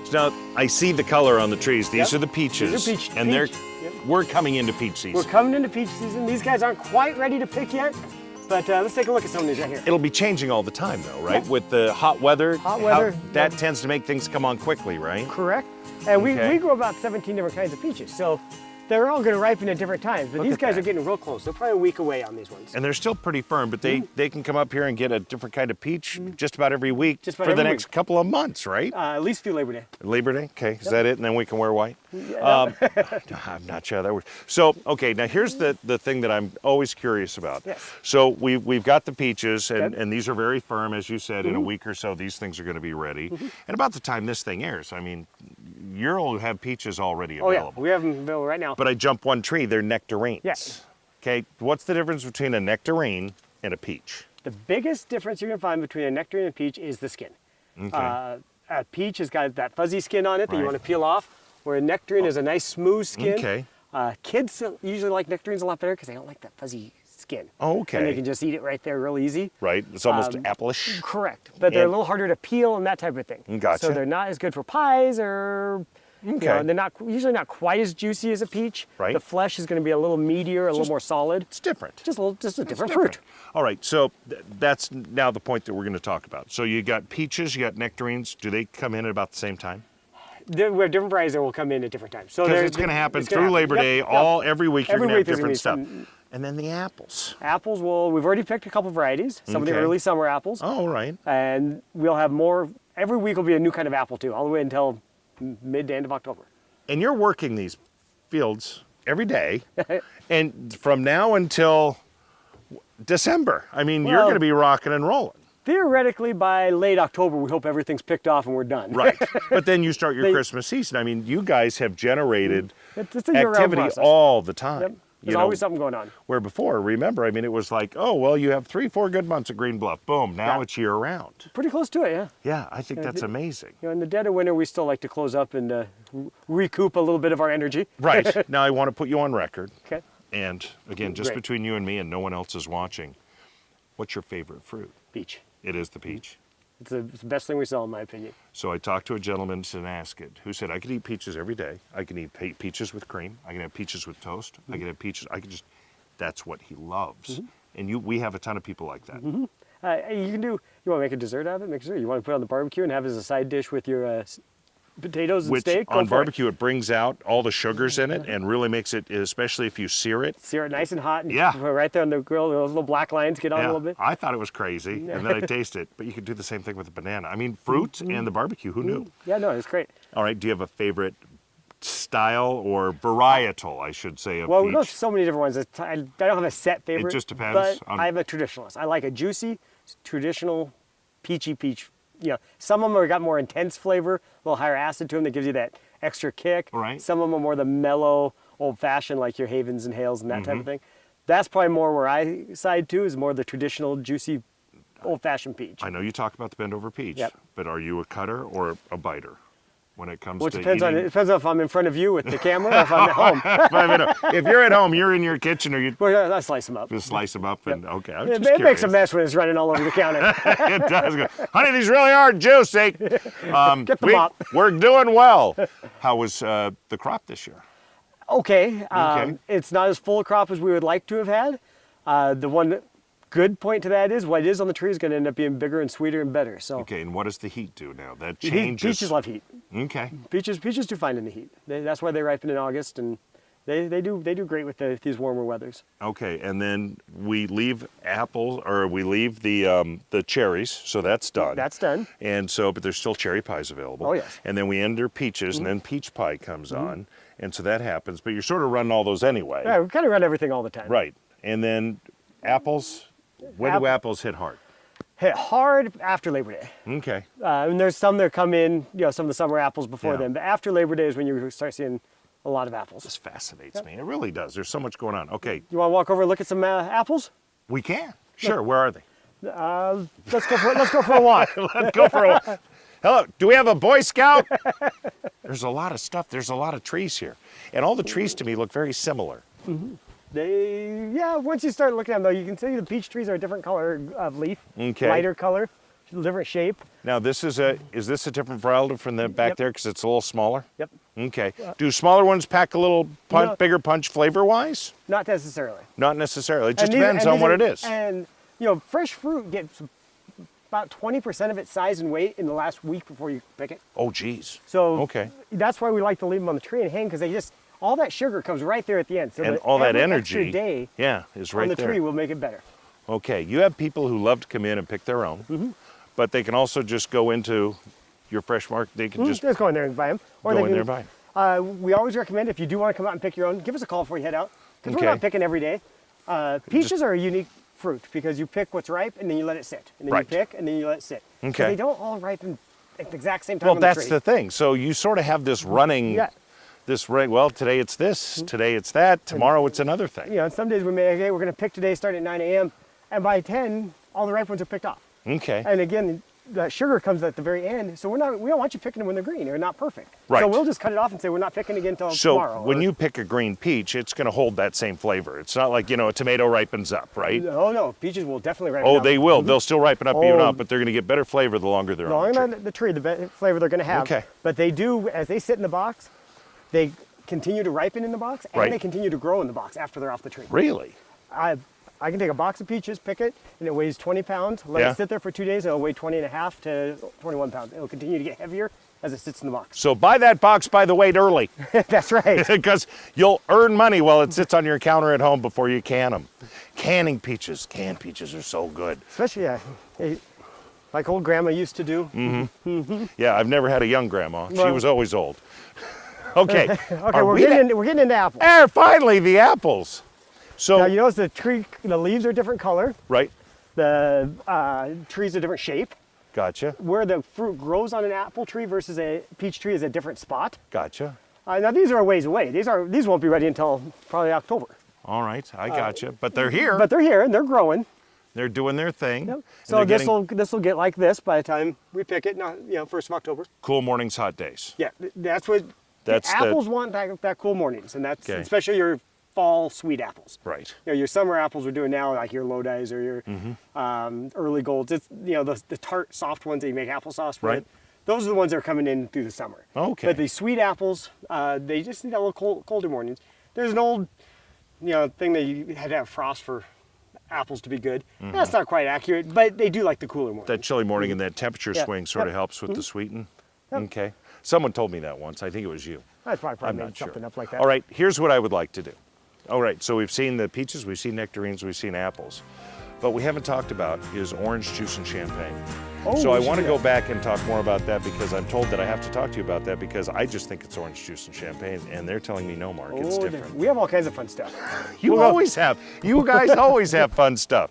So now I see the color on the trees. These are the peaches. These are peach, and we're coming into peach season. We're coming into peach season. These guys aren't quite ready to pick yet, but let's take a look at some of these right here. It'll be changing all the time though, right? Yeah. With the hot weather. That tends to make things come on quickly, right? Correct. And we grow about 17 different kinds of peaches. So they're all going to ripen at different times, but these guys are getting real close. They're probably a week away on these ones. And they're still pretty firm, but they can come up here and get a different kind of peach just about every week for the next couple of months, right? At least through Labor Day. Labor Day, okay. Is that it? And then we can wear white? I'm not sure how that works. So, okay, now here's the thing that I'm always curious about. Yes. So we've got the peaches, and these are very firm, as you said. In a week or so, these things are going to be ready. And about the time this thing airs, I mean, you'll have peaches already available. Oh yeah, we have them available right now. But I jump one tree, they're nectarines. Yes. Okay, what's the difference between a nectarine and a peach? The biggest difference you're going to find between a nectarine and a peach is the skin. Okay. A peach has got that fuzzy skin on it that you want to peel off, where a nectarine is a nice smooth skin. Okay. Kids usually like nectarines a lot better because they don't like that fuzzy skin. Oh, okay. And they can just eat it right there real easy. Right, it's almost apple-ish. Correct, but they're a little harder to peel and that type of thing. Gotcha. So they're not as good for pies or... Okay. You know, they're usually not quite as juicy as a peach. Right. The flesh is going to be a little meatier, a little more solid. It's different. Just a different fruit. All right, so that's now the point that we're going to talk about. So you got peaches, you got nectarines. Do they come in at about the same time? We have different varieties that will come in at different times. So it's going to happen through Labor Day, every week you're going to have different stuff. And then the apples. Apples, we've already picked a couple varieties, some of the early summer apples. Oh, right. And we'll have more, every week will be a new kind of apple too, all the way until mid to end of October. And you're working these fields every day, and from now until December. I mean, you're going to be rocking and rolling. Theoretically, by late October, we hope everything's picked off and we're done. Right. But then you start your Christmas season. I mean, you guys have generated it's a activity all the time. Yep. There's always something going on. Where before, remember, I mean, it was like, oh, well, you have 3-4 good months at Green Bluff. Boom, now it's year round. Pretty close to it, yeah. Yeah, I think that's amazing. You know, in the dead of winter, we still like to close up and recoup a little bit of our energy. Right. Now I want to put you on record. Okay. And again, just between you and me and no one else is watching, what's your favorite fruit? Peach. It is the peach? It's the best thing we sell, in my opinion. So I talked to a gentleman and asked it, who said, I could eat peaches every day. I can eat peaches with cream. I can have peaches with toast. I can have peaches. I can just, that's what he loves. And we have a ton of people like that. You want to make a dessert out of it? Make sure you want to put it on the barbecue and have it as a side dish with your potatoes and steak. On barbecue, it brings out all the sugars in it and really makes it, especially if you sear it. Sear it nice and hot. And put it right there on the grill. Those little black lines get on a little bit. I thought it was crazy, and then I taste it. But you could do the same thing with the banana. I mean, fruit and the barbecue. Who knew? Yeah, no, it's great. All right. Do you have a favorite style or varietal, I should say, of peach? We go through so many different ones. I don't have a set favorite. It just depends. But I'm a traditionalist. I like a juicy, traditional, peachy peach. You know, some of them have got more intense flavor, a little higher acid to them that gives you that extra kick. Right. Some of them are more the mellow, old-fashioned, like your Havens and Hales and that type of thing. That's probably more where I side to, is more the traditional, juicy, old-fashioned peach. I know you talk about the bend-over peach, but are you a cutter or a biter when it comes to it depends eating? It depends on if I'm in front of you with the camera or if I'm at home. If you're at home, you're in your kitchen, or you I slice them up. just slice them up, and okay. I'm It just curious. makes a mess when it's running all over the counter. It does. Honey, these really are juicy. Get the mop. We're doing well. How was the crop this year? Okay. It's not as full a crop as we would like to have had. The one good point to that is what is on the tree is going to end up being bigger and sweeter and better. So. Okay, and what does the heat do now? That changes. Peaches love heat. Okay. Peaches do fine in the heat. That's why they ripen in August, and they do great with these warmer weathers. Okay, and then we leave apples, or we leave the cherries, so that's done. That's done. And so, but there's still cherry pies available. Oh yes. And then we enter peaches, and then peach pie comes on, and so that happens. But you're sort of running all those anyway. Yeah, we kind of run everything all the time. Right. And then apples. When do apples hit hard? Hit hard after Labor Day. Okay. And there's some that come in, some of the summer apples before then. But after Labor Day is when you start seeing a lot of apples. This fascinates me. It really does. There's so much going on. Okay. You want to walk over and look at some apples? We can. Sure. Where are they? Let's go for a walk. Let's go for a walk. Hello. Do we have a Boy Scout? There's a lot of stuff. There's a lot of trees here, and all the trees to me look very similar. Once you start looking at them, though, you can see the peach trees are a different color of leaf, lighter color, different shape. Now is this a different varietal from the back Yep. there because it's a little smaller? Yep. Okay. Do smaller ones pack a little No. bigger punch flavor-wise? Not necessarily. Not necessarily. It just And depends and on what are- it is. And fresh fruit gets about 20% of its size and weight in the last week before you pick it. Oh, geez. So Okay. that's why we like to leave them on the tree and hang, because all that sugar comes right there at the end. So And all that every energy, extra day yeah, is right on the there. tree will make it better. Okay, you have people who love to come in and pick their own, but they can also just go into your fresh market. They can just Just go in there and buy them. Or go they in can, there and buy 'em. We always recommend, if you do want to come out and pick your own, give us a call before you head out, because we're Okay. not picking every day. Peaches are a unique fruit because you pick what's ripe and then you let it sit, and then Right. you pick and then you let it sit. 'Cause Okay. They don't all ripen at the exact same time Well, on the that's tree. the thing. So you sort of have this running, Yeah. well, today it's this, today it's that, tomorrow it's another thing. And some days we may, okay, we're going to pick today, start at 9 a.m., and by 10, all the ripe ones are picked off. Okay. And again, the sugar comes at the very end, so we don't want you picking them when they're green. They're not perfect. Right. So we'll just cut it off and say we're not picking again until So tomorrow. when you pick a green peach, it's going to hold that same flavor. It's not like, a tomato ripens up, right? No, peaches will definitely ripen Oh, up. they will. They'll still ripen up even Oh. up, but they're going to get better flavor the longer they're The on longer the tree. the tree, the better flavor they're going to have. Okay. But they do, as they sit in the box, they continue to ripen in the box, and Right. they continue to grow in the box after they're off the tree. Really? I can take a box of peaches, pick it, and it weighs 20 pounds. Let Yeah. it sit there for 2 days, and it'll weigh 20 and a half to 21 pounds. It'll continue to get heavier as it sits in the box. So buy that box by the weight early That's right. because you'll earn money while it sits on your counter at home before you can them. Canned peaches are so good. Especially, like old grandma used to do. Yeah, I've never had a young grandma. She Well- was always old. Okay. Okay, we're getting into apples. Finally, the apples. So, Now you notice the leaves are a different color. right, The tree's a different shape. gotcha, Where the fruit grows on an apple tree versus a peach tree is a different spot. gotcha. Now these are a ways away. These won't be ready until probably October. All right, I gotcha. But they're here. But they're here and they're growing. They're doing their thing. Yep. and So they're getting this will get like this by the time we pick it. Not 1st of October. cool mornings, hot days. Yeah, that's what That's the- apples want. That cool mornings, and that's Okay. especially your fall sweet apples. Right. Your summer apples we're doing now, like your Lodi's or your early golds. It's the tart, soft ones that you make applesauce with. Right. Those are the ones that are coming in through the summer. Okay. But the sweet apples, they just need a little colder mornings. There's an old, thing that you had to have frost for apples to be good. That's not quite accurate, but they do like the cooler mornings. That chilly morning and that temperature Yeah. swing sort of Yep. helps with the sweeten. Yep. Okay. Someone told me that once. I think it was you. I'd probably I'm made not sure. something up like that. All right, here's what I would like to do. All right, so we've seen the peaches, we've seen nectarines, we've seen apples. What we haven't talked about is orange juice and champagne. Oh, So I we want to should go do back and talk more about that because I'm told that I have to talk to you about that because I just think it's orange juice and champagne, and they're telling me no, Mark, it's different. We have all kinds of fun stuff. You always have. You guys always have fun stuff.